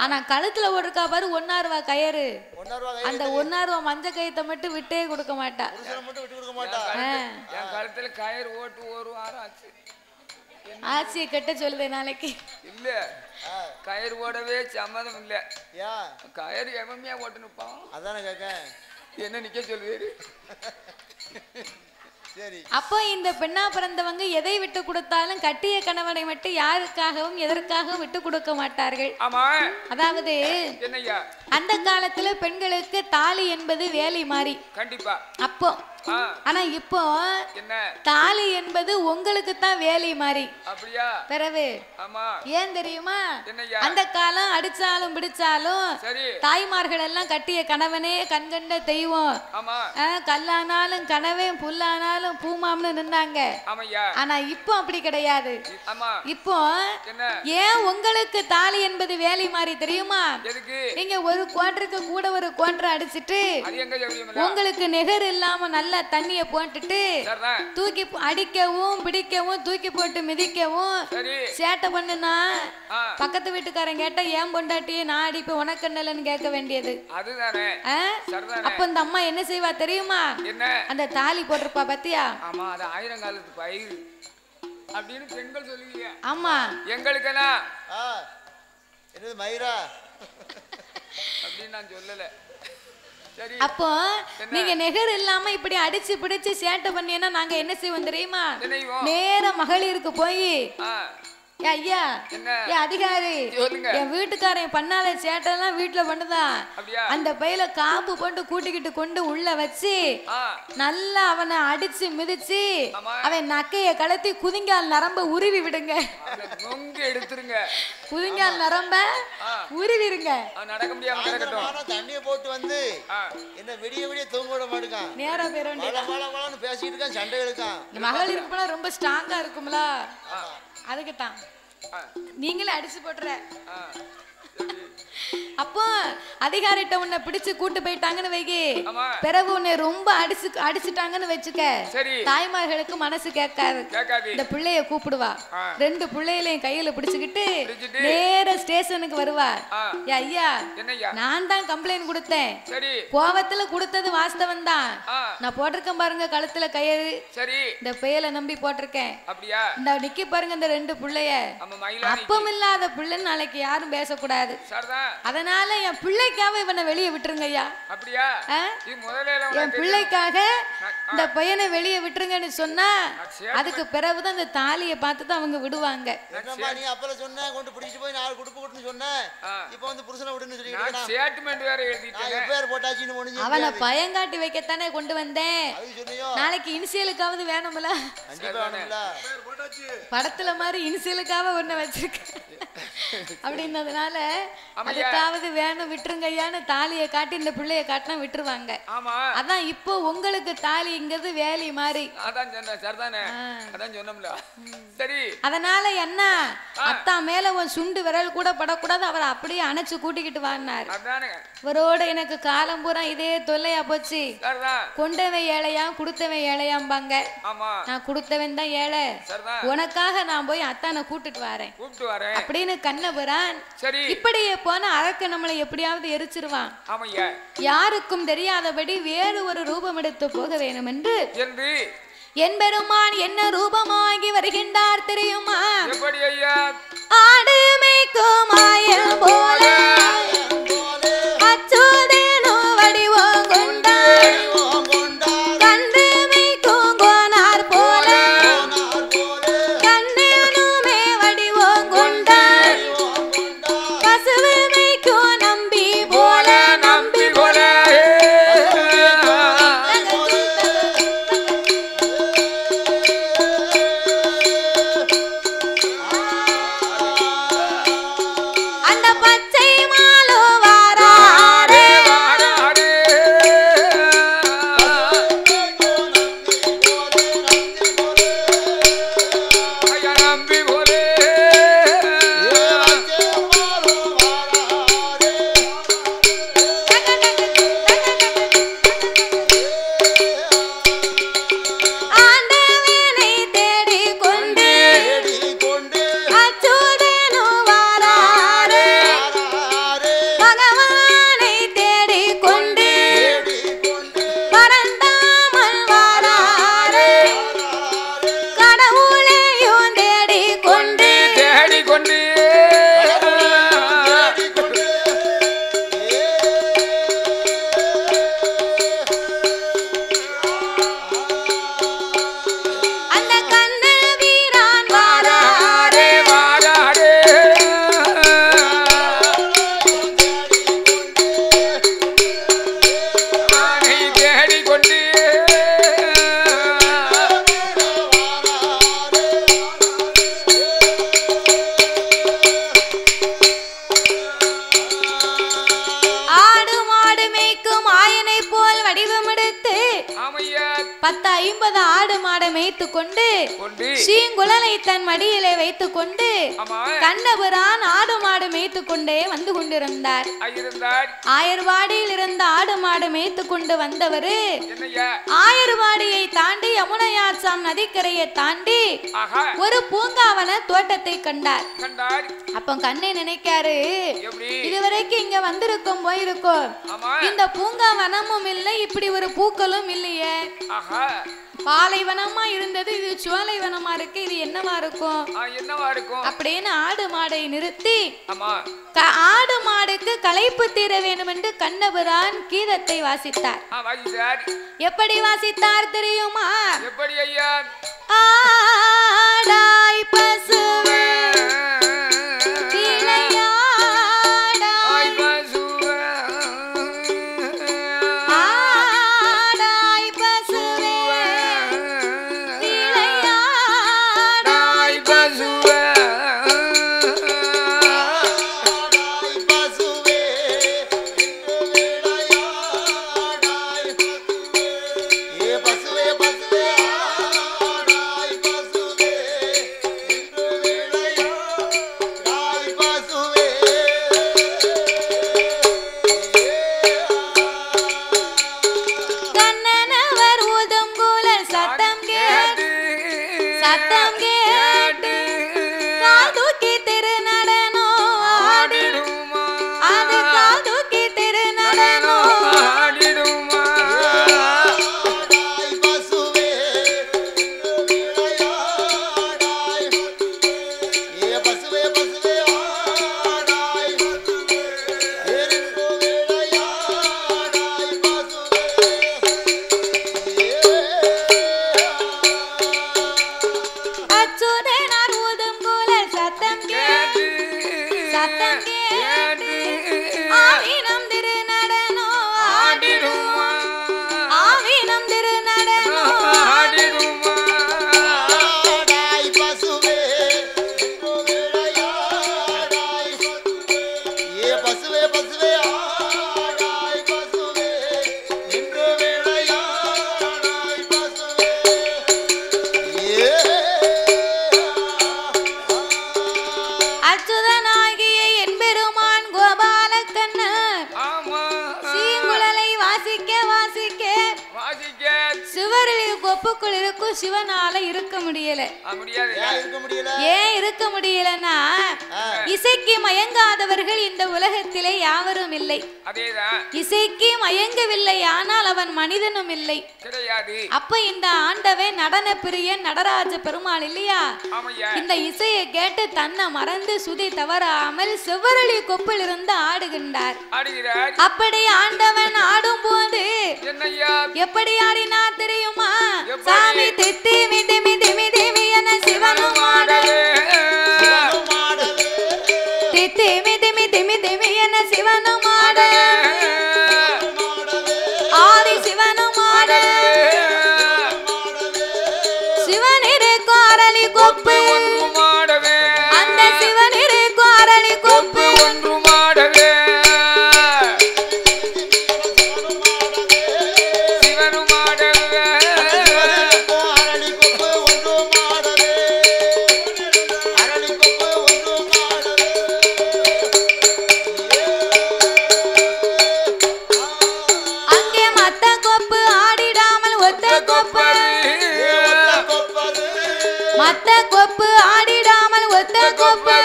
ஆனா கழுத்துல ஓடுறக்கா பாரு 1 ரூபா கயிறு. அந்த 1 ரூபா மஞ்ச கயித்தை மட்டும் விட்டே கொடுக்க மாட்டா. என் கழுத்துல கயிறு ஓட்டு 1 வாரம் ஆச்சு. ஆட்சியை கட்ட சொல்லுது நாளைக்கு. இல்ல கயிறு ஓடவே சம்மதம் இல்ல. கயிறு எவமையா ஓட்டணுப்பா. அதானே கேட்க என்ன நிக்க சொல்லுவேரு. அப்போ இந்த பெண்ணா பிறந்தவங்க எதை விட்டு கொடுத்தாலும் கட்டிய கணவனை மட்டும் யாருக்காகவும் எதற்காகவும் விட்டு கொடுக்க மாட்டார்கள். அதாவது அந்த காலத்துல பெண்களுக்கு தாலி என்பது வேலை மாறி. கண்டிப்பா. அப்போ ஆனா இப்போ தாலி என்பது உங்களுக்கு தான் வேலை மாறி. அப்படியா? பிறகு ஏன் தெரியுமா? அந்த காலம் அடிச்சாலும் பிடிச்சாலும் தாய்மார்கள் எல்லாம் கட்டிய கணவனே கண்கண்ட தெய்வம், கல்லானாலும் கனவே புல்லானாலும் பூமாம்னு நின்னாங்க. ஆனா இப்போ அப்படி கிடையாது. இப்போ ஏன் உங்களுக்கு தாலி என்பது வேலை மாறி தெரியுமா? நீங்க ஒரு குவாட்டருக்கு கூட ஒரு குவாட்டர் அடிச்சிட்டு உங்களுக்கு நிகர் இல்லாம நல்ல தண்ணிய போட்டுட்டு தூக்கி அடிக்கவும் பிடிக்கவும் தூக்கி போட்டு மிதிக்கவும் சேட்டை பண்ணுனா பக்கத்து வீட்டுக்காரன் கேட்டா ஏன் பொண்டாட்டியே நான் அடிப்பேன் உனக்கு என்னலன்னு கேட்க வேண்டியது. அப்ப இந்த அம்மா என்ன செய்வா தெரியுமா? அந்த தாலி போட்டிருப்பா பத்தியா? ஆமா, அது 1000 காலத்து பயிர் அப்படின்னு பெண்கள் சொல்லுவீங்க. ஆமா, எங்களுக்கு என்னது மயிரா அப்படின்னு நான் சொல்லல. அப்போ நீங்க நெகர் இல்லாம இப்படி அடிச்சு பிடிச்சு சேட்டை பண்ணினா நாங்க என்ன செய்வோம் தெரியுமா? நேர மகளிருக்கு போய் ஐயா அதிகாரி என் வீட்டுக்காரன் பண்ணாத சேட்டெல்லாம் வீட்டுல பண்ணுதான், அந்த பையில காப்பு போட்டு கூட்டிக்கிட்டு கொண்டு உள்ள வச்சு நல்லா அவனை அடிச்சு மிதிச்சு அவன் நக்கைய கலத்தி குதிங்கால் நரம்ப உருவி விடுங்க. எடுத்துருங்க, குதிங்கால் நரம்ப உருவிருங்க. நடக்க முடியாம தண்ணிய போட்டு வந்து என்ன விடிய விடிய தூங்க விட மாட்டேங்கான். நேரம் பேரும் பேசிட்டு இருக்கான், சண்டை எடுக்கான். மகளிருக்கு போனா ரொம்ப ஸ்ட்ராங்கா இருக்கும்ல, அதுக்குத்தான் நீங்களே அடிச்சு போட்டுற. அப்போ அதிகாரிட்ட உன்னை பிடிச்சு கூட்டு போயிட்டாங்கன்னு வைக்கி, பிறகு உன்னை ரொம்ப அடிச்சுட்டாங்கன்னு வச்சுக்க, தாய்மார்களுக்கு மனசு கேட்காது. இந்த பிள்ளைய கூப்பிடுவா, 2 பிள்ளைகளையும் கையில பிடிச்சுக்கிட்டு நேர ஸ்டேஷனுக்கு வருவா. ஐயா நான் தான் கம்ப்ளைண்ட் கொடுத்தேன், கோவத்துல கொடுத்தது வாஸ்தவம் தான், நான் போட்டிருக்கேன் பாருங்க கழுத்துல கயிறு, இந்த பெயலை நம்பி போட்டிருக்கேன், இந்த நிக்கி பாருங்க இந்த 2 பிள்ளைய, அப்பம் இல்லாத பிள்ளைன்னு நாளைக்கு யாரும் பேசக்கூடாது. அதனால என் பிள்ளைக்காக இவனை வெளியே விட்டுருங்க ஐயா. அப்படியா? என் பிள்ளைக்காக இந்த பையனை வெளியே விட்டுருங்கன்னு சொன்னா அதுக்கு பிறகுதான் இந்த தாலியை பார்த்து தான் அவங்க விடுவாங்க. நீ அப்பல சொன்ன கொண்டு பிடிச்சு போய் 4 குடுப்பு கொட்டுன்னு சொன்ன, இப்போ வந்து புருஷனை விடுன்னு சொல்லிட்டு ஸ்டேட்மென்ட் வேற எழுதிட்டேன். பேர் போட்டாச்சின்னு முடிஞ்சு அவனை பயங்காட்டி வைக்கத்தானே கொண்டு வந்தேன். நாளைக்கு இனிஷியலுக்காவது வேணும்ல, படத்துல மாதிரி இனிஷியலுக்காக ஒண்ணு வச்சிருக்க அப்படின்னதுனால அதுக்காவது வேணும் விட்டுருங்க ஐயான்னு தாலியை காட்டி இந்த பிள்ளைய காட்டினா விட்டுருவாங்க. அதான் இப்போ உங்களுக்கு தாலிங்கிறது வேலி மாதிரி. அதனால என்ன அத்தா மேல ஒரு சுண்டு விரல் கூட படக்கூடாது, அவரை அப்படியே அணைச்சு கூட்டிக்கிட்டு வாங்கினாரு. இவரோட எனக்கு காலம் பூரா இதே தொல்லையா போச்சு. கொண்டவன் ஏழையா கொடுத்தவன் ஏழையாம்பாங்க, நான் கொடுத்தவன் தான் ஏழை, உனக்காக நான் போய் அத்தானை கூட்டிட்டு வரேன் அப்படின்னு கண்ணபுரான் இப்படியே போன அரக்க நம்மளை எப்படியாவது எரிச்சிருவான். யாருக்கும் தெரியாதபடி வேறு ஒரு ரூபம் எடுத்து போக வேணும் என்று என் பெருமான் என்ன ரூபமாகி வருகின்றார் தெரியுமா? ஆடுமைக்கும் மாயல் போல அச்சுதேனோ வடிவம் கொண்டார், கண்டுமைக்கும் கோனார் போல கண்ணனுமே வடிவம் கொண்டார், பசுமைக்கும் நம்பி போல நம்பி போல 10-50 ஆடு மாடை மேய்த்து கொண்டு ஸ்ரீங்குழலை தன் மடியிலே வைத்துக் கொண்டு கண்ணபிரான் ஆடு மாடு மேய்த்து கொண்டே வந்து கொண்டிருந்தார். ஆயர்வாடியில் இருந்த ஆடு மாடு மேய்த்து கொண்டு வந்தவர் ஆயர்வாடியை தாண்டி யமுனையாற்றாம் நதிக்கரையை தாண்டி ஒரு பூங்காவன தோட்டத்தை கண்டார். அப்ப கண்ணை நினைக்காரு, இதுவரைக்கும் இங்க வந்திருக்கும் போயிருக்கும், இந்த பூங்கா வனமும் இல்லை, இப்படி ஒரு பூக்களும் இல்லையே, பாலைவனமா இருந்தது, இது சோலைவனமா இருக்கு, இது என்னவா இருக்கும் அப்படின்னு ஆடு மாடை நிறுத்தி ஆடு மாடுக்கு களைப்பு தீர வேண்டும் என்று கண்ணபிரான் கீதத்தை வாசித்தார். எப்படி வாசித்தார் தெரியுமா? ஆடாய் பசுவே சிவனால இருக்க முடியல. ஏன் இருக்க முடியலன்னா, இசைக்கு மயங்காதவர்கள் இந்த உலகத்திலே யாவரும் இல்லை. இசைக்கு மயங்கவில்லை, ஆனால் அவன் மனிதனும் இல்லை. அப்ப இந்த ஆண்டவே நடன பிரியன் நடராஜ பெருமாள் இல்லையா, இந்த இசையை கேட்டு தன்னை மறந்து சுதி தவறாமல் செவ்வரளி கொப்பில் இருந்து ஆடுகின்றார். அப்படி ஆண்டவன் ஆடும் போது எப்படி ஆடினா தெரியுமா? சாமி தித்தி மிதி மிதி மிதி மியன சிவனும் ஆடவே, தித்தி மிதி மிதி மிதி மியன சிவனும் ஆடவே, ஆதி சிவனும் ஆடவே, சிவனிருக்கு அரளி கொப்பு, அந்த சிவனிருக்கு அரளி கொப்பு ஒன்று மாடவே, மத்த கொப்பு ஆடிடாமல் ஒத்த கொப்பு,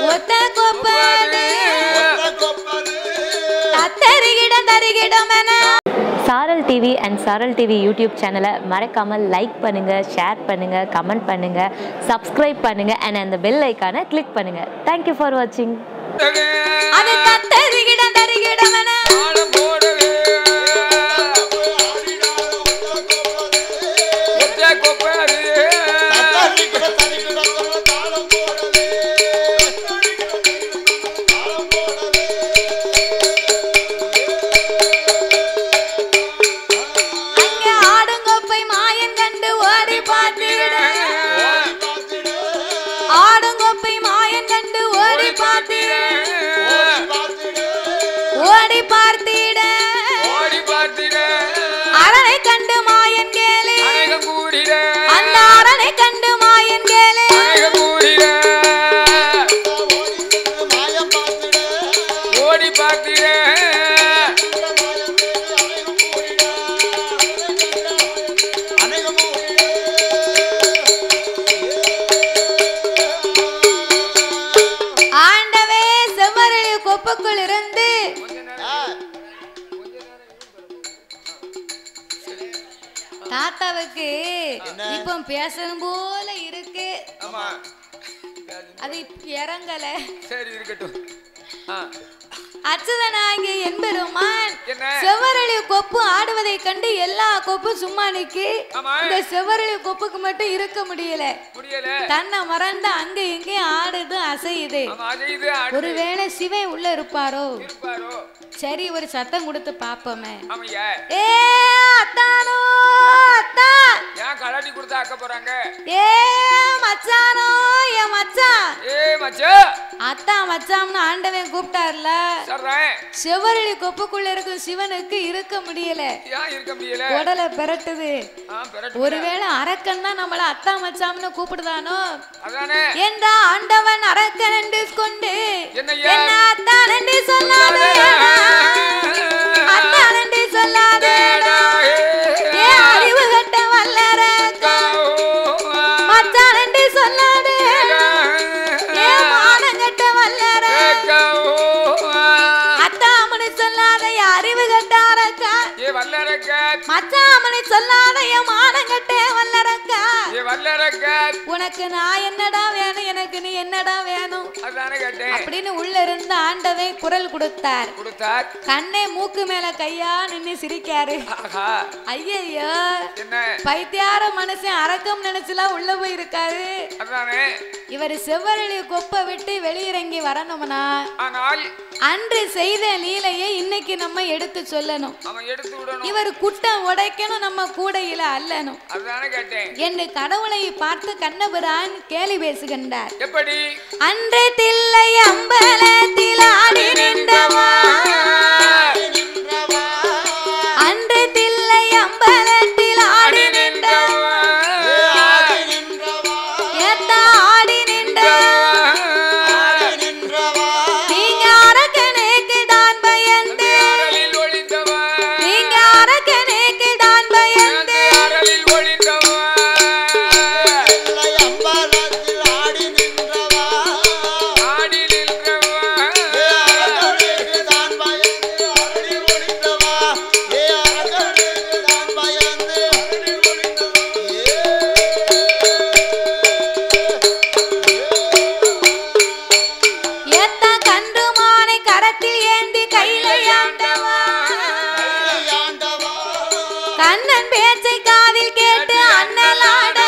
ஒத்த கொப்பு தத்தரிகிடம் தரிகிடம் என. சாரல் டிவி அண்ட் சாரல் டிவி யூடியூப் சேனலை மறக்காமல் லைக் பண்ணுங்கள், ஷேர் பண்ணுங்கள், கமெண்ட் பண்ணுங்கள், சப்ஸ்கிரைப் பண்ணுங்கள் அண்ட் அந்த பெல் ஐக்கானை கிளிக் பண்ணுங்கள். தேங்க்யூ ஃபார் வாட்சிங். அது தத்தரிகிடம் தரிகிடம் என ஓடி பார்த்தீர் நமக்கு இப்போ பேசணும் போல இருக்கு. அது இறங்கல. சரி இருக்கட்டும். அச்சுதனாகி என்பெருமான் செவ்வரளி கொப்பு ஆடுவதை கண்டு எல்லா கொப்பும் சும்மா நிக்கு. இந்த செவ்வரளி கொப்புக்கு மட்டும் இருக்க முடியல. தன்னை மறந்து அங்க இங்கே ஆடுது அசையுது. ஒருவேளை சிவன் உள்ள இருப்பாரோ? சரி ஒரு சத்தம் கொடுத்து பாப்போமே. ஏ அத்தானோ அத்தா ஏன் கலாட்டி கொடுத்தா அக்க போறாங்க? ஏ மச்சானோ ஏ மச்சான். ஏ மச்சான் அத்தா மச்சான்னு ஆண்டவன் கூப்பிட்டார்ல. செவ்வரளி கொப்புக்குள்ள இருக்கும் சிவனுக்கு இருக்க முடியல. உடலை பெரட்டுது. ஒருவேளை அரக்கன் தான் நம்மள அத்தா மச்சான்னு கூப்பிடுதானோ? என்றா ஆண்டவன் அரக்கன் என்று கொண்டு என்ன அத்தான் என்று சொல்லாதே, அத்தான் என்று சொல்லாதே, ஏ அறிவு கட்ட வல்லரக்கா மச்சான் என்று சொல்லாதே, ஏ மானங்கட்ட வல்லரக்கா அத்தாமனு சொல்லாத அறிவு கட்டாரக்கா மச்சாமனு சொல்லாத மானங்கட்ட வல்லரக்கா உனக்கு நான் என்னடா வேணும், எனக்கு நீ என்னடா வேணும் அப்படின்னு உள்ள இருந்து ஆண்டவன் குரல் கொடுத்தார். கண்ணே மூக்கு மேல கையா நின்னு சிரிக்காரு. ஐயோ பைத்தியார மனுஷன் அரக்கம் நினைச்சுலாம் உள்ள போய் இருக்காரு. இவர் செவ்வரளி கொப்பை விட்டு வெளியிறங்கி வரணும்னா அன்று செய்த லீலையை இன்னைக்கு நம்ம எடுத்து சொல்லணும். இவர் குட்டம் உடைக்கணும், நம்ம கூடையில அல்லணும் என்று கடவுளை பார்த்து கண்ணபிரான் கேலி பேசுகின்றார். எப்படி? அன்று தில்லை அம்பலத்தில் ஆடி நின்றவா, அன்று தில்லை அம்பலத்தில் ஆடி நின்றவா, ஏத்தா ஆடி நின்றவா, நீங்க அரக்கனுக்கு தான் பயந்து, நீங்க அரக்கனுக்கு தான் பயந்து கண்ணன் பேச்சை காதில் கேட்டு அண்ணலாட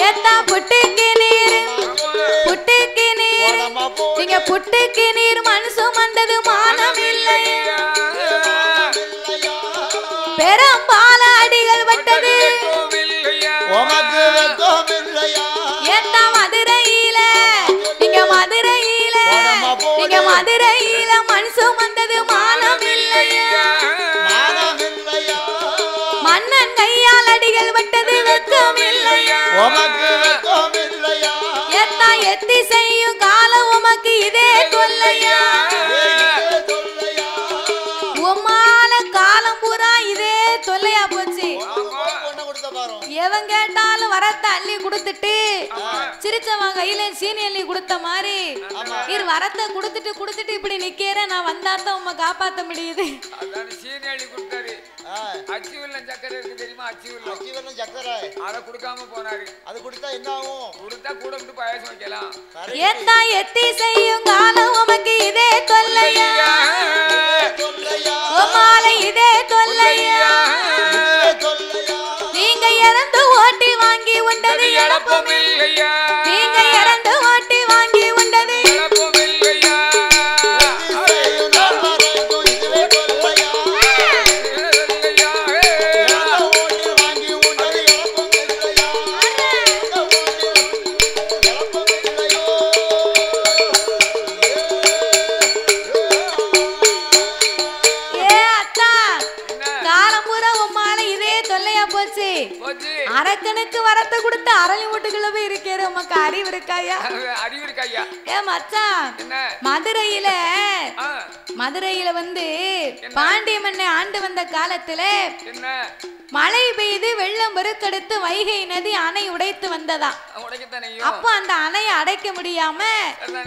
ஏத்தா புட்டுக்கு நீர், புட்டுக்கு நீர், நீங்க புட்டுக்கு நீர் மனசு வந்தது மானம் இல்லை, பெரும்பால அடிகள் பட்டது ஏத்தா மதுரையில, நீங்க மதுரையில, நீங்க மதுரையில மனசு வந்தது மானம் இல்லையா, மன்னன் கையால் அடிகள் பட்டது வெக்கம் இல்லையா, எத்தா எத்தி செய்யும் காலம் உமக்கு இதே தொல்லையா, உமால காலம் பூரா இதே தொல்லையா போச்சு. எவன் கேட்டாலும் வரத்தை அள்ளி கொடுத்துட்டு சிரிச்சவன் கையில சீனி அள்ளி கொடுத்த மாதிரி இரு வரத்தை கொடுத்துட்டு கொடுத்துட்டு இப்படி நிக்கிற நான் வந்தாத்தான் உம்மை காப்பாத்த முடியுது. சீனி அள்ளி கொடுத்தாரு. அச்சிவெல்லம் சக்கரை இருக்கு தெரியுமா? அச்சிவெல்லம் சக்கரை அதை கொடுக்காம போனாரு. அது கொடுத்தா என்ன ஆகும்? கொடுத்தா கூட விட்டு பாயாசம் வைக்கலாம். ஏத்தா எத்தி செய்யும் காலம் உமக்கு இதே தொல்லையா, உமால இதே தொல்லையா, நீங்க இறந்து ஓட்டி வாங்கி உண்டது இழப்பும் இல்லையா, நீங்க இறந்து ஓட்டி வாங்கி உண்டது இழப்பும் இல்லையா, அரக்கனுக்கு வரத்தை கொடுத்து அரளி வீட்டுக்குள்ள போய் இருக்கிற உமக்கு அறிவு இருக்காயா? அறிவு இருக்காயா? ஏ மச்சான், மதுரையில மதுரையில வந்து பாண்டிய மன்னை ஆண்டு வந்த காலத்துல மழை பெய்து வெள்ளம் பெருக்கெடுத்து வைகை நதி அணை உடைத்து வந்ததா. அப்ப அந்த அணையை அடைக்க முடியாம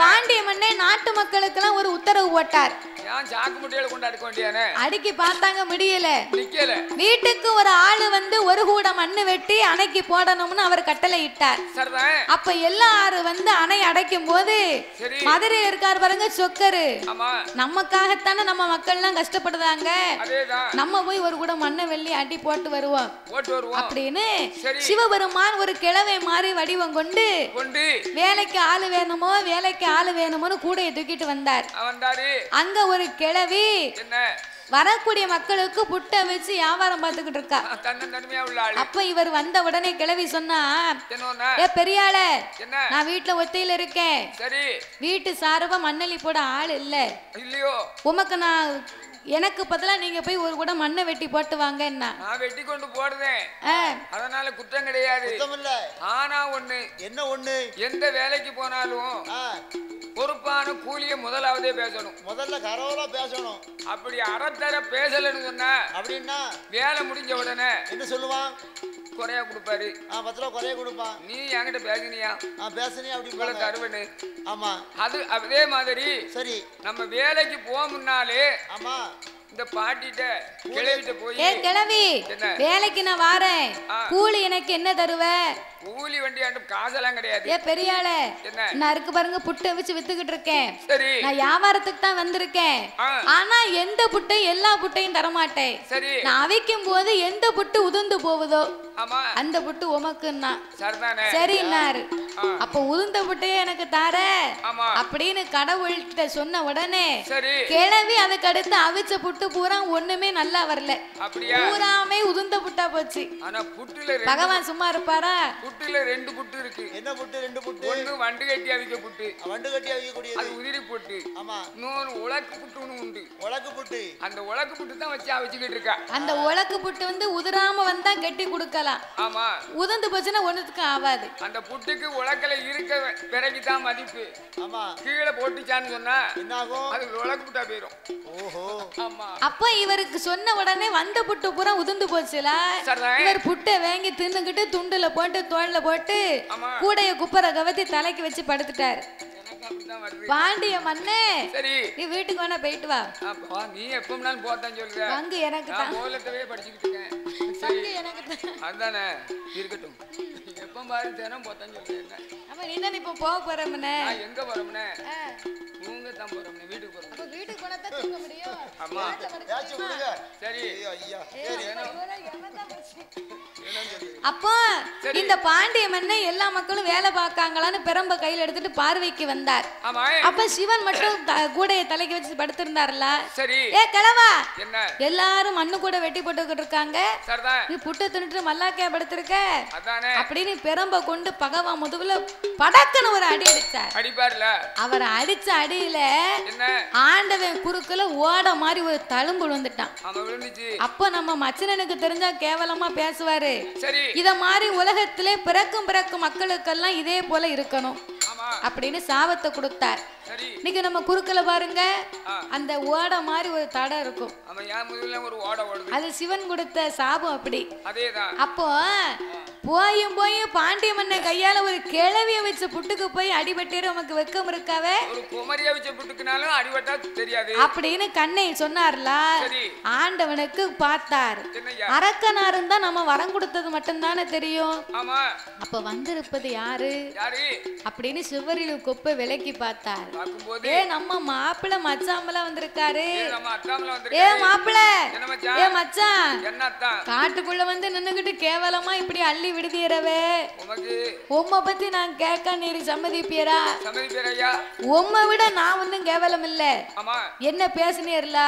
பாண்டிய மன்னை நாட்டு மக்களுக்கு எல்லாம் ஒரு உத்தரவு போட்டார். ஏன் சாக்கு முட்டையில கொண்டு அடிக்க வேண்டியானே? அடிக்கி பார்த்தாங்க முடியல. நிக்கல. வீட்டுக்கு ஒரு ஆளு வந்து ஒரு கூட மண்ணு வெட்டி அணைக்கு போடணும்னு அவர் கட்டளை இட்டார். சரிதான். அப்ப எல்லாரும் வந்து அணை அடைக்கும் போது மதுரையில் இருக்கார் பாருங்க சொக்கரு. ஆமா. நமக்காகத்தானே நம்ம மக்கள் எல்லாம் கஷ்டப்படுறாங்க. அதேதான். நம்ம போய் ஒரு கூட மண்ணை வெள்ளி அடி போட்டு வருவோம் அப்படின்னு சிவபெருமான் ஒரு கிழவை மாறி வடிவம் கொண்டு வேலைக்கு ஆளு வேணுமோ வேலைக்கு ஆளு வேணுமோன்னு கூடையை தூக்கிட்டு வந்தார். அங்க ஒரு கிழவி வரக்கூடிய மக்களுக்கு புட்டை வச்சு வியாபாரம் பார்த்துக்கிட்டு இருக்கா. அப்ப இவர் வந்த உடனே கிழவி சொன்னா, ஏ பெரியாள, நான் வீட்டுல ஒத்தையில இருக்கேன், வீட்டு சார்பா மண்ணலி போட ஆள் இல்ல, உமக்கு நான் எனக்கு பதிலா நீங்க போய் ஒரு கூட மண்ணை வெட்டி போட்டு வாங்க. நான் வெட்டி கொண்டு போடுறேன், அதனால குற்றம் கிடையாது. ஆனா ஒண்ணு, என்ன ஒண்ணு, எந்த வேலைக்கு போனாலும் பொறுப்பான கூலிய முதலாவதே பேசணும். முதல்ல கரவலா பேசணும். அப்படி அறத்தர பேசலன்னு சொன்னா அப்படின்னா வேலை முடிஞ்ச உடனே என்ன சொல்லுவான்? குறையா கொடுப்பாரு. 10 ரூபா குறைய கொடுப்பான். நீ என்கிட்ட பேசினியா? பேசினியா அப்படி தருவனு. ஆமா, அது அதே மாதிரி சரி. நம்ம வேலைக்கு போக முன்னாலே ஆமா இந்த பாட்டிட்ட கிளவிட்ட போய், ஏ கிளவி, வேலைக்கு நான் வாரேன், கூலி எனக்கு என்ன தருவ? கூலி வண்டி ஆண்டு காசெல்லாம் கிடையாது. ஏ பெரியாள, நான் இருக்கு பாருங்க புட்டை வச்சு வித்துக்கிட்டு இருக்கேன். சரி, நான் வியாபாரத்துக்கு தான் வந்திருக்கேன். ஆனா எந்த புட்டை எல்லா புட்டையும் தரமாட்டேன். சரி, நான் அவிக்கும் போது எந்த புட்டு உதிர்ந்து போகுதோ அந்த புட்டு உமக்குன்னா சரின்னாரு. அப்ப உதிர்ந்த புட்டையே எனக்கு தார அப்படின்னு கடவுள்கிட்ட சொன்ன உடனே கிளவி அதுக்கு அடுத்து அவிச்ச புட்டு பூரா ஒண்ணுமே நல்லா வரல, பூராமே உதிர்ந்த புட்டா போச்சு. பகவான் சும்மா இருப்பாரா? புட்டுல 2 புட்டு இருக்கு. என்ன புட்டு? 2 புட்டு. ஒன்னு வண்டு கட்டி அவிக்க புட்டு, வண்டு கட்டி அவிக்க கூடியது, அது உதிரி புட்டு. ஆமா. இன்னொரு உலக்கு புட்டுன்னு உண்டு. உலக்கு புட்டு. அந்த உலக்கு புட்டு தான் வச்சு அவிச்சிட்டு இருக்கா. அந்த உலக்கு புட்டு வந்து உதிராம வந்தா கட்டி கொடுக்கலாம். ஆமா, உதிர்ந்து போச்சுன்னா ஒண்ணுத்துக்கு ஆகாது. அந்த புட்டுக்கு உலக்கல இருக்க பிறகு தான் மதிப்பு. ஆமா, கீழே போட்டுச்சான்னு சொன்னா என்ன ஆகும்? அது உலக்கு புட்டா போயிடும். ஓஹோ. ஆமா. அப்ப இவருக்கு சொன்ன உடனே வந்த புட்டு பூரா உதிர்ந்து போச்சுல. இவர் புட்டை வாங்கி தின்னுகிட்டு துண்டுல போட்டு தோல்ல போட்டு கூடைய குப்பரை கவத்தி தலைக்கு வச்சு படுத்துட்டாரு. பாண்டிய மண்ணே, சரி நீ வீட்டுக்கு வேணா போயிட்டு வா. நீ எப்பனாலும் போதான் சொல்ற. அங்க எனக்கு தான் மூலத்தவே படிச்சுக்கிட்டு இருக்கேன். சரி, எனக்கு அதானே இருக்கட்டும். எப்ப பாரு தினம் போதான் சொல்றேன். அப்ப நீ தான் இப்ப போக போறோம்னே. நான் எங்க போறோம்னே? தூங்க தான் போறோம்னே, வீட்டுக்கு போறோம். அப்ப வீட்டுக்கு போனா தான் தூங்க முடியும். ஆமா, யாச்சு விடுங்க. சரி ஐயா, சரி அப்போ இந்த பாண்டிய மன்னை எல்லா மக்களும் வேலை பார்க்காங்களான்னு பெரம்ப கையில எடுத்துட்டு பார்வைக்கு வந்தார். அப்ப சிவன் மட்டும் கூடைய தலைக்கு வச்சு படுத்திருந்தாருல. ஏ கிழவா, எல்லாரும் மண்ணு கூட வெட்டி போட்டுக்கிட்டு இருக்காங்க, நீ புட்டு தின்னுட்டு மல்லாக்கையா படுத்திருக்க அப்படின்னு பெரம்ப கொண்டு பகவான் முதுகுல படக்குன்னு ஒரு அடி அடிச்சார். அவர் அடிச்ச அடியில ஆண்டவன் குறுக்குல ஓட மாதிரி ஒரு தழும்பு விழுந்துட்டான். அப்ப நம்ம மச்சனனுக்கு தெரிஞ்சா கேவலமா பேசுவாரு. இத மாதிரி உலகத்திலே பிறக்கும் மக்களுக்கெல்லாம் இதே போல இருக்கணும் அப்படின்னு சாபத்தை கொடுத்தார். இன்னைக்கு நம்ம குறுக்கல பாருங்க, அந்த ஓட மாதிரி ஒரு தடம் இருக்கும், அது சிவன் கொடுத்த சாபம். அப்படி அப்போ போயும் பாண்டிய மன்ன கையால ஒரு கிழவிய வச்ச புட்டுக்கு போய் அடிபட்டு நமக்கு வெக்கம் இருக்காவே, அப்படின்னு கண்ணை சொன்னார்ல. ஆண்டவனுக்கு பார்த்தார், அரக்கனாரும் தான் நம்ம வரம் கொடுத்தது மட்டும்தானே தெரியும். அப்ப வந்திருப்பது யாரு அப்படின்னு சிவரில் கொப்ப விலக்கி பார்த்தார். ஏ நம்ம மாப்பிள்ள மச்சாம்பல வந்திருக்காரு. ஏ மாப்பிள்ள, ஏ மச்சான், காட்டுக்குள்ள வந்து நின்னுகிட்டு கேவலமா இப்படி அள்ளி விடுதியறவே, உம்மை பத்தி நான் கேட்க நீர் சம்மதிப்பியரா? உம்மை விட நான் ஒன்னும் கேவலம் இல்ல, என்ன பேசுனீர்ல,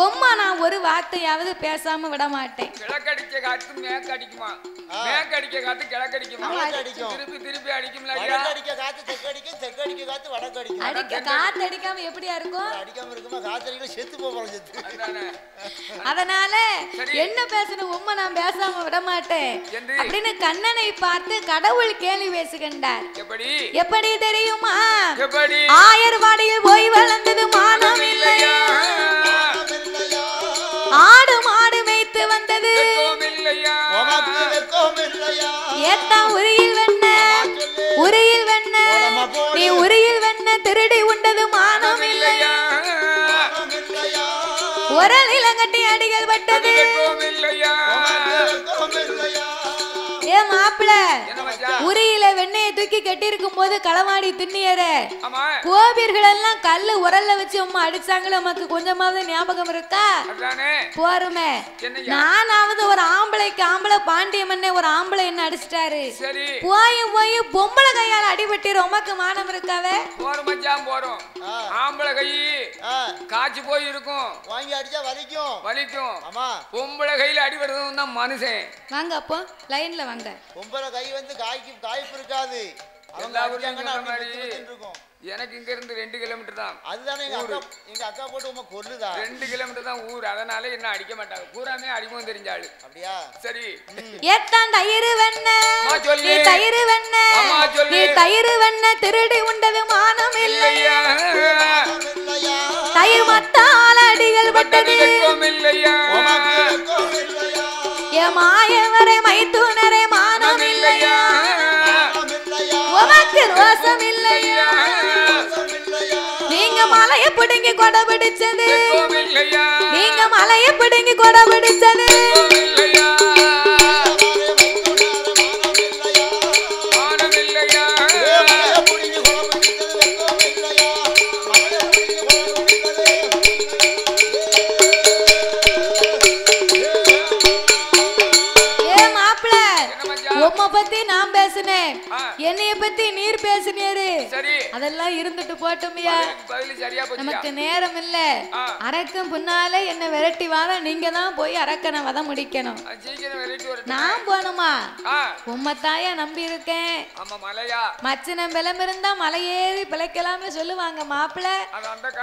உம்மா நான் ஒரு வார்த்தையாவது பேசாம விட மாட்டேன். கிழக்கடிக்க காத்து மேற்கடிக்குமா, மேற்கடிக்க காத்து கிழக்கடிக்குமா, திருப்பி திருப்பி அடிக்கும்ல. கிழக்கடிக்க காத்து தெற்கடிக்கும், தெற்கடிக்க காத்து வடக்கடிக்கும். அடிக்க காத்து அடிக்காம எப்படியா இருக்கும்? அடிக்காம இருக்குமா? காத்து அடிக்க செத்து போறோம். அதனால என்ன பேசணும், உம்மை நான் பேசாம விட மாட்டேன் அப்படின்னு கண்ணனை பார்த்து கடவுள் கேள்வி பேசுகின்றார். எப்படி தெரியுமா? ஆயர்வாடியில் போய் வளர்ந்தது மானம் இல்லையா, ஆடு மாடு மேய்த்து வந்தது ஏத்தா உரியில் வெண்ண, உரியில் வெண்ண, நீ உரியில் வெண்ண திருடி உண்டது மானம் இல்லையா, உரலில கட்டி அடிகள் பட்டது ஏ மாப்பிள உரியில வெண்ணெயை தூக்கி கட்டி இருக்கும் போது களவாடி திண்ணியரே கோபியர்கள் எல்லாம் கல்லு உரல்ல வச்சு அம்மா அடிச்சாங்களே உமக்கு கொஞ்சமாவது ஞாபகம் இருக்கா போருமே நானாவது ஒரு ஆம்பளைக்கு ஆம்பளை பாண்டியம்மன்னே ஒரு ஆம்பளை என்ன அடிச்சிட்டாரு போய் போய் பொம்பளை கையால அடிபட்டு உமக்கு மானம் இருக்காவே போறோம் ஆம்பளை கை காய்ச்சி போய் இருக்கும் வாங்கி அடிச்சா வலிக்கும் வலிக்கும் ஆமா பொம்பளை கையில அடிபடுறதும் தான் மனுஷன் வாங்க அப்போ லைன்ல வாங்க பொம்பளை கை வந்து காய்ப்பு இருக்காது எனக்கு இங்க இருந்து 2 கிலோமீட்டர் தான் அதுதானே எங்க அக்கா போட்டு உங்க கொல்லுதா 2 கிலோமீட்டர் தான் ஊர் அதனால என்ன அடிக்க மாட்டாங்க பூராமே அடிக்கவும் தெரிஞ்சாளு அப்படியா சரி ஏத்தான் தயிர் வெண்ண நீ தயிர் வெண்ண நீ தயிர் வெண்ண திருடி உண்டது மானம் இல்லையா தயிர் மத்தால அடிகள் பட்டது இல்லையா ஏ மாயவரே மைத்துனரே மானம் இல்லையா உமக்கு ரோசம் இல்லையா நீங்க மலைய பிடுங்கி கொடை பிடிச்சது நீங்க மலைய பிடுங்கி கொடை பிடிச்சது உம்மை பத்தி நான் பேசுனேன் என்னைய பத்தி நீர் பேசுனீரு அதெல்லாம் இருந்துட்டு போட்டோம்யா நமக்கு நேரம் இல்ல அரக்கம் பின்னால என்ன விரட்டி வாழ நீங்க தான் போய் அரக்கனை வத முடிக்கணும் நான் போனோமா உம்மத்தாயா நம்பி இருக்கேன் மச்சனம் பலம் இருந்தா மலையேறி பிழைக்கலாம்னு சொல்லுவாங்க மாப்பிள்ள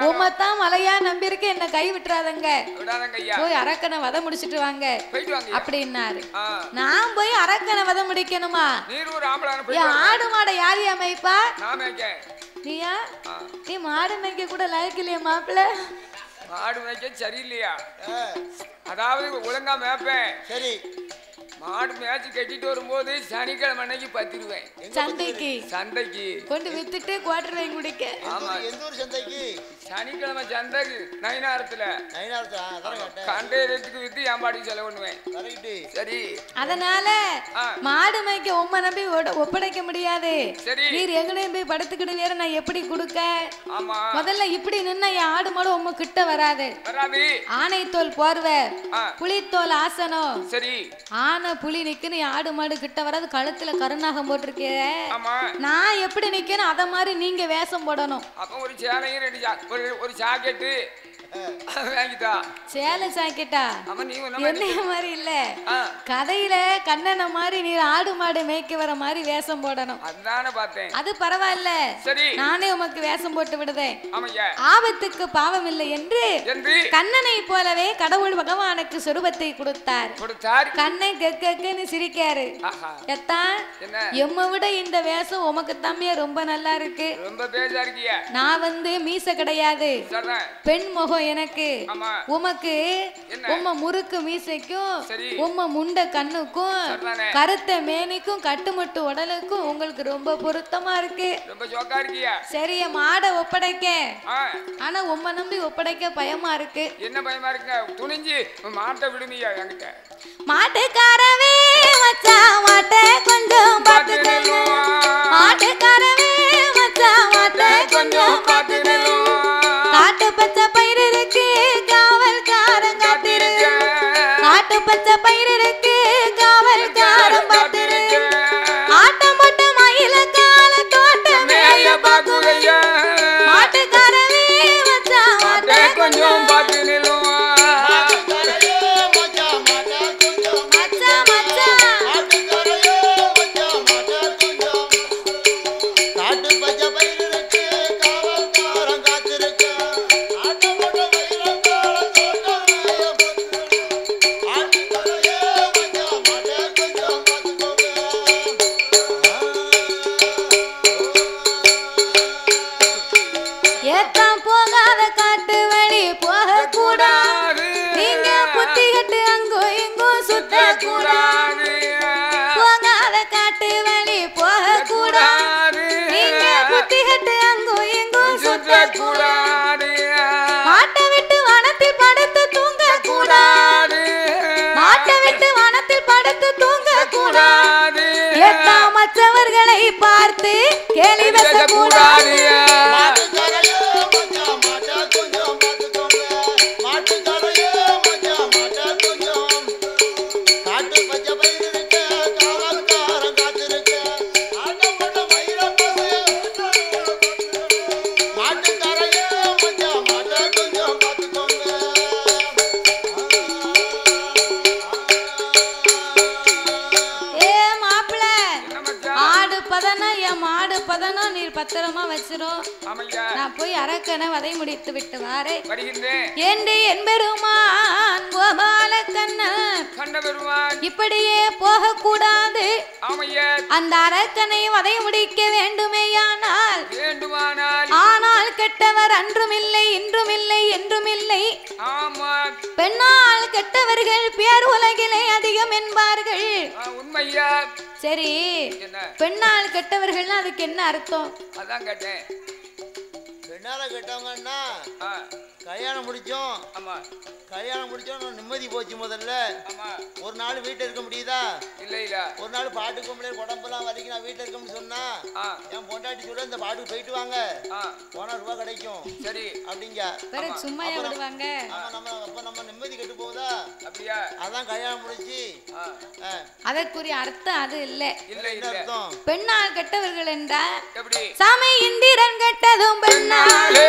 உம்மத்தான் மலையா நம்பி இருக்க என்ன கை விட்டுறாதங்க போய் அரக்கனை வத முடிச்சிட்டு வாங்க அப்படின்னாரு நான் போய் அரக்கனை வத முடிக்கணுமா ஆடு மாடை யாரு அமைப்பா நீயா நீ மாடு மேய்க்க கூட லாய்க்கலையா மாப்பிள்ள மாடு மேய்க்க சரியில்லையா அதாவது ஒழுங்கா மேய்ப்பேன் சரி மாடு மேய்ச்சி கட்டிட்டு வரும்போது சனிக்கிழமை அன்னைக்கு பத்திருவேன் சந்தைக்கு கொண்டு வித்துட்டு குவார்டர் வாங்கி குடிக்க ஆமா எந்த ஒரு சந்தைக்கு சனிக்கிழமை சந்தைக்கு நயினாரத்துல கண்டையத்துக்கு வித்து ஏம்பாடி செலவு பண்ணுவேன் சரி அதனால மாடு மேய்க்க உம்மை நம்பி ஒப்படைக்க முடியாது நீர் எங்கனையும் போய் படுத்துக்கிட்டு வேற நான் எப்படி கொடுக்க முதல்ல இப்படி நின்னா என் ஆடு மாடு உம்மை கிட்ட வராது ஆனை தோல் போர்வை புலித்தோல் ஆசனம் சரி ஆனை புலி நிக்கணும் ஆடு மாடு கிட்ட வராது கழுத்துல கருநாகம் போட்டிருக்கே நான் எப்படி நிக்கணும் அத மாதிரி நீங்க வேஷம் போடணும் அப்ப ஒரு சேலையும் ஒரு ஜாக்கெட்டு சேலை சாக்கெட்டா என்னைய மாதிரி இல்ல கதையில கண்ணன மாதிரி நீ ஆடு மாடு மேய்க்க வர மாதிரி வேஷம் போடணும் அது பரவாயில்ல நானே உமக்கு வேஷம் போட்டு விடுதேன் ஆபத்துக்கு பாவம் இல்லை என்று கண்ணனை போலவே கடவுள் பகவானுக்கு சொரூபத்தை கொடுத்தார் கண்ணை கெக்கன்னு சிரிக்காரு எத்தான் எம்மை விட இந்த வேஷம் உமக்கு தம்பியா ரொம்ப நல்லா இருக்கு நான் வந்து மீச கிடையாது பெண் முகம் எனக்கு உமக்கு உம்ம முறுக்கு மீசைக்கும் உம்ம முண்ட கண்ணுக்கும் கருத்த மேனிக்கும் கட்டுமட்டு உடலுக்கும் உங்களுக்கு ரொம்ப பொருத்தமா இருக்கு சரிய மாட ஒப்படைக்க ஆனா உம்ம நம்பி ஒப்படைக்க பயமா இருக்கு என்ன பயமா இருக்கு துணிஞ்சு மாட்டை விடுமியா என்கிட்ட மாட்டுக்காரவே மச்சா மாட்டை கொஞ்சம் பாத்துக்கணும் மாட்டுக்காரவே மச்சா மாட்டை கொஞ்சம் பாத்துக்கணும் காட்டு பச்சை பயிர் இருக்கு காவல்காரன் காத்திருக்கு காட்டு பச்சை பயிர் இருக்கு காவல்காரன் பார்த்திருக்கு ஆட்டம் போட்டு மயில கால தோட்டம் மேய பாக்குறையா மாட்டுக்காரவே மச்சா மாட்டை கொஞ்சம் பாத்துக்கணும் மாட்டை விட்டு வனத்தில் படுத்து தூங்க படுத்து தூங்க கூடாது மற்றவர்களை பார்த்து கேலி பேசக்கூடாது பத்திரமா வச்சிரும். நான் போய் அரக்கனை வதை முடித்து விட்டு வாரேன். ஏண்டி என் பெருமான் கோபால கண்ணன் இப்படியே போக கூடாது. அந்த அரக்கனை வதை முடிக்க வேண்டுமேயானால் ஆனால் கெட்டவர் அன்றும் இல்லை இன்றும் இல்லை என்றும் இல்லை. பெண்ணால் கெட்டவர்கள் பேர் உலகிலே அதிகம் என்பார்கள். சரி பெண்ணால் கெட்டவர்கள் அதுக்கு என்ன அர்த்தம்? அதான் கேட்டேன். பெண்ணால கெட்டவங்கன்னா கல்யாணம் முடிச்சோம். ஆமா கல்யாணம் முடிச்சோம் நிம்மதி போச்சு. முதல்ல ஒரு நாள் வீட்டுல இருக்க முடியுதா? இல்ல இல்ல. ஒரு நாள் பாட்டுக்கு முடியல உடம்பெல்லாம் வலிக்கு நான் வீட்டுல இருக்கணும்னு சொன்னா என் பொண்டாட்டி சொல்ல இந்த பாட்டுக்கு போயிட்டு வாங்க போனா ரூபா கிடைக்கும். சரி அப்படிங்க சும்மா விடுவாங்க. நம்ம நிம்மதி கெட்டு போகுதா? அப்படியா? அதான் கல்யாணம் முடிச்சு அதற்குரிய அர்த்தம் அது இல்ல. இல்ல அர்த்தம் பெண்ணால் கெட்டவர்கள் என்றா சாமி இந்திரன் கெட்டதும் பெண்ணாலே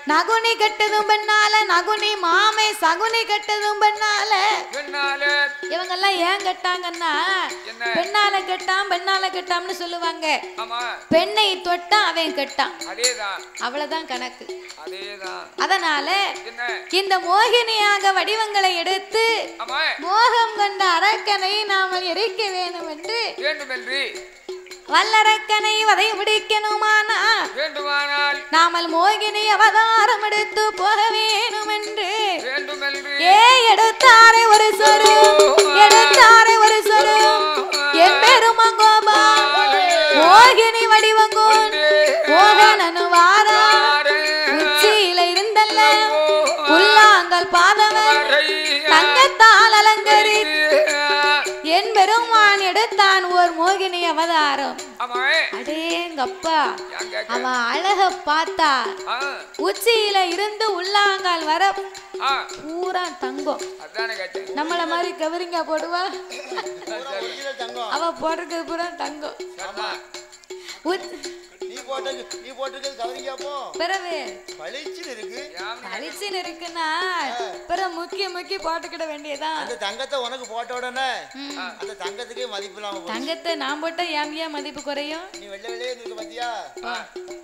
நகுனி கெட்டதும் பெண்ணால நகுனி மாமே சகுனி கெட்டதும் பெண்ணால. இவங்க எல்லாம் ஏன் கெட்டாங்கன்னா பெண்ணால கெட்டான் பெண்ணால கெட்டாம்னு சொல்லுவாங்க. பெண்ணை தொட்டா அவன் கெட்டான் அவ்வளவுதான் கணக்கு. அதனால இந்த மோகினியாக வடிவங்களை எடுத்து மோகம் கண்ட அரக்கனை நாமல் எரிக்க வேண்டும் என்று வல்லரக்கனை வதை முடிக்கணுமானா நாமல் மோகினி அவதாரம் எடுத்து போக வேணும் என்று எடுத்தாரே ஒரு சொரு எடுத்தாரே ஒரு சொரு என் பெருமா கோபா மோகினி வடிவங்கோன் மோகனனு வாரா உச்சியில இருந்தல்ல புல்லாங்கல் பாதவன் தங்கத்தால் அலங்கரித்து என் பெருமான் எடுத்தான் ஒரு மோகினி அவதாரம். அடேங்கப்பா அவன் அழக பார்த்தா உச்சியில இருந்து உள்ளாங்கால் வர பூரா தங்கம். நம்மள மாதிரி கவரிங்கா போடுவா அவ போடுறது பூரா தங்கம். நீ போட்டுக்கிறது கவரிங்கா போ பிறகு பளிச்சுன்னு இருக்கு. பளிச்சுன்னு இருக்குன்னா பிறகு முக்கி போட்டுக்கிட வேண்டியதான். அந்த தங்கத்தை உனக்கு போட்ட உடனே அந்த தங்கத்துக்கே மதிப்பு இல்லாம தங்கத்தை நான் போட்டா ஏன் மதிப்பு குறையும்? நீ வெள்ளை வெள்ளையே இருக்கு பாத்தியா?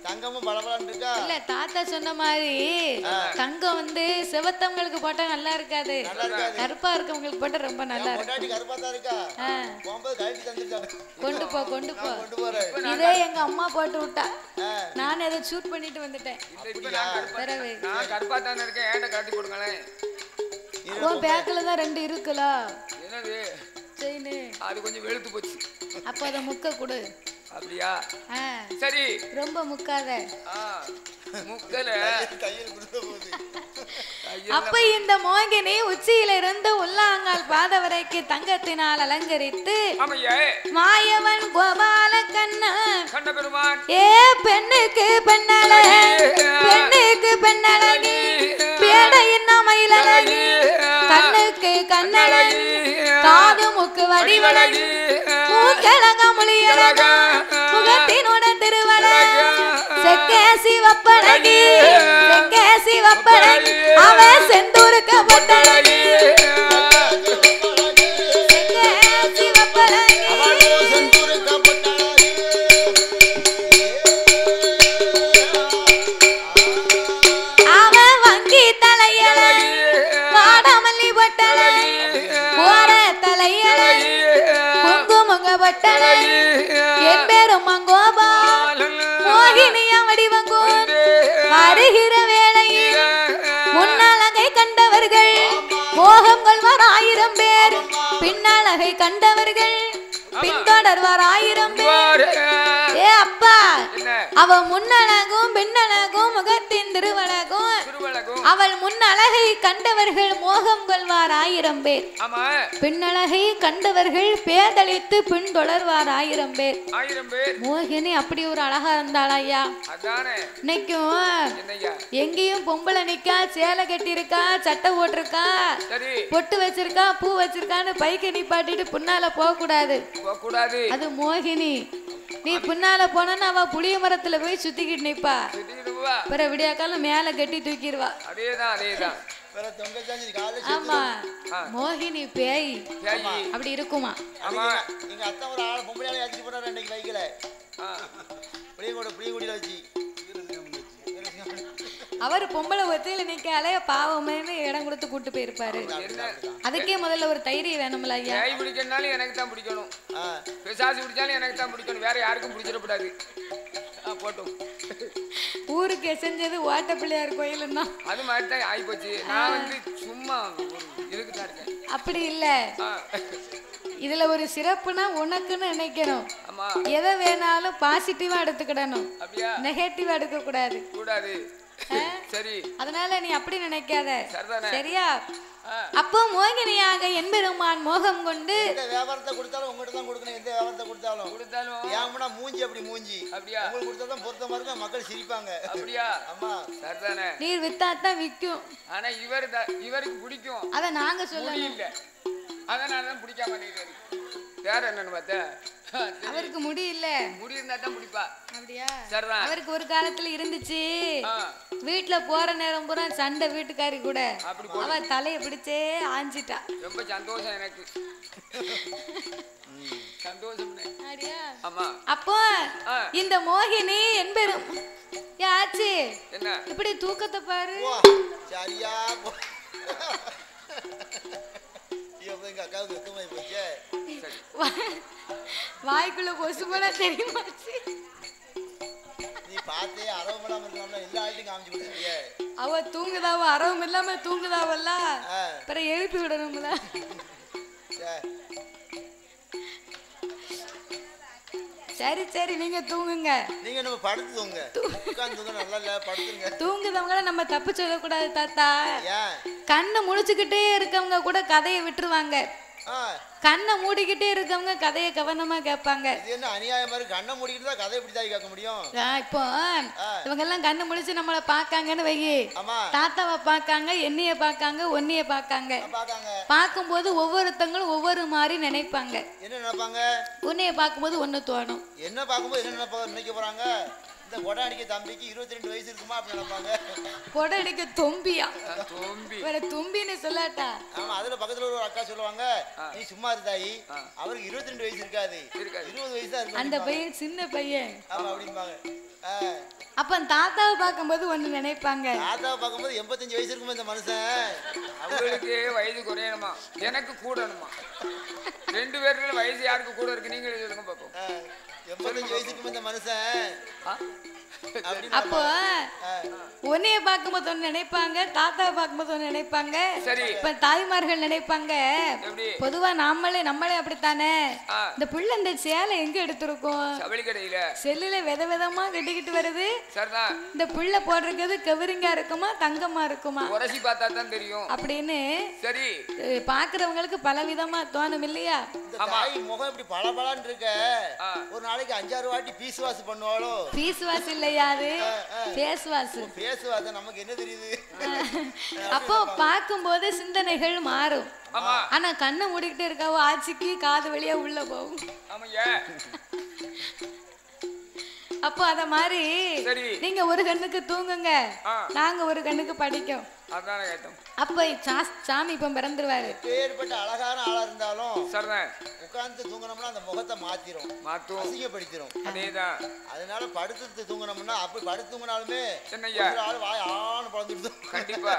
தங்கமும் பளபளன்னு இருக்கா? இல்ல தாத்தா சொன்ன மாதிரி தங்கம் வந்து செவத்தவங்களுக்கு போட்டா நல்லா இருக்காது, கருப்பா இருக்கவங்களுக்கு போட்டா ரொம்ப நல்லா இருக்கும். கருப்பா தான் இருக்கா? போகும்போது கழட்டி தந்துட்டாங்க. கொண்டு போ இதே எங்க அம்மா போட்டு விட்டா நான் அதை ஷூட் பண்ணிட்டு வந்துட்டேன். நான் கருப்பா தானே இருக்கேன், ஏன்ட காட்டி கொடுங்களேன். உன் பேக்கில் தான் 2 இருக்குல்ல. என்னது செயினு? அது கொஞ்சம் வெளுத்து போச்சு. அப்ப அதை முக்க கொடு. அப்படியா? சரி. ரொம்ப முக்காத. முக்கல. அப்ப இந்த மோகினி உச்சியில இருந்து உள்ளாங்கால் பாத வரைக்கும் தங்கத்தினால் அலங்கரித்து மாயவன் கோபால கண்ணன் பெருமான் ஏ பெண்ணுக்கு பெண்ணழகி பெண்ணுக்கு பெண்ணழகி பேடையின் மயிலழகி கண்ணுக்கு கண்ணழகி காது முக்கு வடிவழகி மூக்கழக மொழியழகா முகத்தினோட திருவழகா செக்கேசி வப்பழகி செக்கேசி வப்பழகி அவன் செந்தூருக்கு பட்டழகி செக்கேசி வப்பழகி அவன் வங்கி தலையழகி வாடமல்லி பட்டழகி போற தலையழகி குங்குமங்க பட்டழகி என் பேரும் மங்கோபால் மோகினியா வடிவங்கோன் வருகிற வேளையில் முன்னழகை கண்டவர்கள் மோகம் கொள்வார் 1000 பேர் பின்னழகை கண்டவர்கள் பின்தொடர்வார் 1000 பேர். ஏ அப்பா அவ முன்னழகும் பின்னழகும் முகத்தின் திருவழகும் அவள் முன்னழகை கண்டவர்கள் மோகம் கொள்வார் 1000 பேர் பின்னழகை கண்டவர்கள் பேதளித்து பின்தொடர்வார் 1000 பேர். மோகினி அப்படி ஒரு அழகா இருந்தாளா ஐயா? இன்னைக்கும் எங்கேயும் பொம்பளை நிக்கா, சேலை கட்டி இருக்கா, சட்டை போட்டிருக்கா, பொட்டு வச்சிருக்கா, பூ வச்சிருக்கான்னு பைக்கை நிப்பாட்டிட்டு பின்னால போக கூடாது. அது மோகினி. நீ பின்னால போனா அவ புளிய மரத்துல போய் சுத்திக்கிட்டு நிப்பா. பிற விடியாக்காலம் மேல கட்டி தூக்கிடுவா. ஆமா மோகினி பேய் அப்படி இருக்குமா? எங்க அத்தை ஒரு ஆள் பொம்பளையால ஏத்திட்டு போறாரு அன்னைக்கு பைக்ல. புளியங்குடியில வச்சு அவர் பொம்பளை ஒத்தையில நிக்காலே பாவமே இடம் கொடுத்து கூட்டு போயிருப்பாரு. அதுக்கே முதல்ல ஒரு தைரியம் வேணும்ல ஐயா. பேய் பிடிக்கனாலும் எனக்கு தான் பிடிக்கணும், பிசாசு பிடிச்சாலும் எனக்கு தான் பிடிக்கணும், வேற யாருக்கும் பிடிச்சிடக்கூடாது. போட்டும் ஊருக்கு செஞ்சது ஓட்ட பிள்ளையார் கோயிலுன்னா அது மாதிரி தான் ஆயிப்போச்சு. நான் வந்து சும்மா இதுக்கு தான் இருக்கேன். அப்படி இல்ல, இதுல ஒரு சிறப்புனா உனக்குன்னு நினைக்கணும். எதை வேணாலும் பாசிட்டிவா எடுத்துக்கிடணும், நெகட்டிவா எடுக்க கூடாது. சரி, அதனால நீ அப்படி நினைக்காத, சரியா? அப்போ மோகினியாக என்பெருமான் மோகம் கொண்டு எந்த வியாபாரத்தை கொடுத்தாலும் உங்ககிட்ட தான் கொடுக்கணும். எந்த வியாபாரத்தை கொடுத்தாலும் ஏன்னா மூஞ்சி அப்படி மூஞ்சி அப்படியா உங்களுக்கு கொடுத்தா தான் பொருத்தமா இருக்கும், மக்கள் சிரிப்பாங்க. அப்படியா? ஆமா சரிதானே. நீர் வித்தாத்தான் விற்கும். ஆனா இவருக்கு பிடிக்கும், அத நாங்க சொல்லல. இல்ல அதனால தான் பிடிக்காம வேற என்னன்னு பார்த்தா அவருக்கு முடி இல்ல, முடி இருந்தா தான் பிடிப்பா. அப்படியா? சரிதான். அவருக்கு ஒரு காலத்துல இருந்துச்சு, வீட்டுல போற நேரம் பூரா சண்டை வீட்டுக்காரி கூட, அவ தலைய பிடிச்சே ஆஞ்சிட்டா. ரொம்ப சந்தோஷம் எனக்கு, சந்தோஷம். ஆமா. அப்போ இந்த மோகினி என்பெரும் யாச்சு என்ன இப்படி தூக்கத்தை பாரு. சரியா எங்க அக்காவுக்கு வெக்கமாயி போச்சே. வாய்க்குள்ள கொசு போல தெரியுமா? நீ பார்த்தே அரவம் இல்லாம இருக்கலாம்ல, எல்லா ஆள்கிட்டையும் காமிச்சு கொடுத்துருக்கிய. அவ தூங்குதாவோ அரவம் இல்லாம தூங்குதாவல்ல, அப்புறம் எழுப்பி விடணும்ல. சரி சரி நீங்க தூங்குங்க. நீங்க நம்ம படுத்து தூங்க, உட்கார்ந்து தூங்க நல்லா இல்ல, படுத்துங்க. தூங்குதவங்கள நம்ம தப்பு சொல்லக்கூடாது தாத்தா. கண்ணை முழிச்சுக்கிட்டே இருக்கவங்க கூட கதையை விட்டுருவாங்க, கண்ணை மூடிக்கிட்டே இருக்கவங்க கதையை கவனமா கேட்பாங்க. இது என்ன அநியாயமா இருக்கு? கண்ணை மூடிக்கிட்டு தான் கதையை எப்படி கேட்க முடியும்? இப்போ இவங்க எல்லாம் கண்ணை முழிச்சு நம்மள பாக்காங்கன்னு வையி, தாத்தாவை பாக்காங்க, என்னைய பாக்காங்க, ஒன்னைய பாக்காங்க. பார்க்கும்போது ஒவ்வொருத்தங்களும் ஒவ்வொரு மாதிரி நினைப்பாங்க. என்ன நினைப்பாங்க? உன்னைய பார்க்கும்போது ஒண்ணு தோணும், என்ன பார்க்கும்போது என்ன நினைக்க போறாங்க? கொடை அடிக்க தம்பிக்கு 22 வயசு இருக்குமா அப்படி நினைப்பாங்க. கொடை அடிக்க தொம்பியா? வேற தொம்பின்னு சொல்லாட்டா? ஆமா, அதுல பக்கத்துல ஒரு அக்கா சொல்லுவாங்க, நீ சும்மா இருந்தாயி, அவருக்கு 22 வயசு இருக்காது, 20 வயசு தான் இருக்கு. அந்த பையன் சின்ன பையன். ஆமா அப்படிம்பாங்க. அப்ப தாத்தாவை பார்க்கும்போது ஒண்ணு நினைப்பாங்க, தாத்தாவை பார்க்கும்போது 85 வயசு இருக்குமா இந்த மனுஷன், அவங்களுக்கு வயது குறையணுமா எனக்கு கூடணுமா? 2 பேர்ல வயசு யாருக்கு கூட இருக்கு நீங்க சொல்லுங்க பாப்போம். 85 வயசுக்கு இந்த மனுஷன் அப்போ உன்னைய பார்க்கும்போது ஒண்ணு நினைப்பாங்க, தாத்தாவை பார்க்கும்போது ஒண்ணு நினைப்பாங்க. இப்ப தாய்மார்கள் நினைப்பாங்க, பொதுவா நம்மளே அப்படித்தானே, இந்த பிள்ளை இந்த சேலை எங்க எடுத்திருக்கோம், செல்லுல விதவிதமா கட்டிக்கிட்டு வருது, இந்த பிள்ளை போடுறது கவரிங்கா இருக்குமா தங்கமா இருக்குமா அப்படின்னு பாக்குறவங்களுக்கு பலவிதமா தோணும் இல்லையா? முகம் இப்படி பளபளன்னு இருக்க, ஒரு நாளைக்கு 5-6 வாட்டி பீஸ் வாஷ் பண்ணுவாளோ? பீஸ் வாஷ் இல்லையா, அது ஃபேஸ் வாஷ். ஃபேஸ் வாஷ் நமக்கு என்ன தெரியுது? அப்போ பார்க்கும்போது சிந்தனைகள் மாறும். ஆனா கண்ணை மூடிக்கிட்டே இருக்காவோ ஆட்சிக்கு காது வழியா உள்ள போகும். அப்போ அத மாதிரி நீங்க ஒரு கண்ணுக்கு தூங்குங்க, நாங்க ஒரு கண்ணுக்கு படிக்கும். அப்ப சாமி இப்ப பிறந்துருவாரு. பேர்பட்ட அழகான ஆளா இருந்தாலும் உட்கார்ந்து தூங்கணும்னா அந்த முகத்தை மாத்திரும், அசிங்கப்படுத்திரும். அதேதான். அதனால படுத்து தூங்கணும்னா அப்படி படுத்து தூங்கினாலுமே ஆள் வாய் ஆணு பழந்துட்டு கண்டிப்பா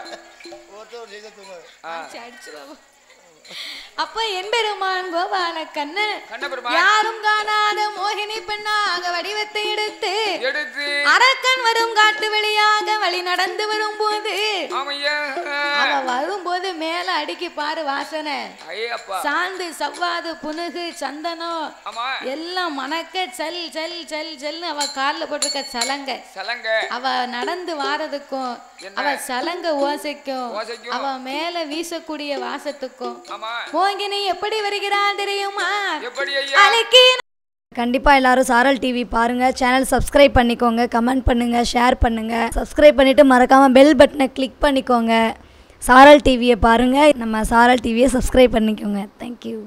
ஒருத்தர் தூங்க. அப்ப எம்பெருமான் கோபால கண்ணன் யாரும் காணாத மோகினி பெண்ணாக வடிவத்தை எடுத்து அரக்கன் வரும் காட்டு வழியாக வழி நடந்து வரும்போது அவ வரும்போது மேல அடிக்கி பாரு வாசனை, சாந்து சவ்வாது புனுகு சந்தனம் எல்லாம் மணக்க செல் செல் செல் செல்னு அவ காலில் போட்டிருக்க சலங்க அவ நடந்து வாரதுக்கும் அவ சலங்க ஓசைக்கும் அவ மேல வீசக்கூடிய வாசத்துக்கும் மோகினி எப்படி வருகிறாள் தெரியுமா? கண்டிப்பா எல்லாரும் சாரல் டிவி பாருங்க, சேனல் சப்ஸ்கிரைப் பண்ணிக்கோங்க, கமெண்ட் பண்ணுங்க, ஷேர் பண்ணுங்க, சப்ஸ்கிரைப் பண்ணிட்டு மறக்காம பெல் பட்டனை கிளிக் பண்ணிக்கோங்க. சாரல் டிவியை பாருங்க, நம்ம சாரல் டிவியை சப்ஸ்கிரைப் பண்ணிக்கோங்க. தேங்க்யூ.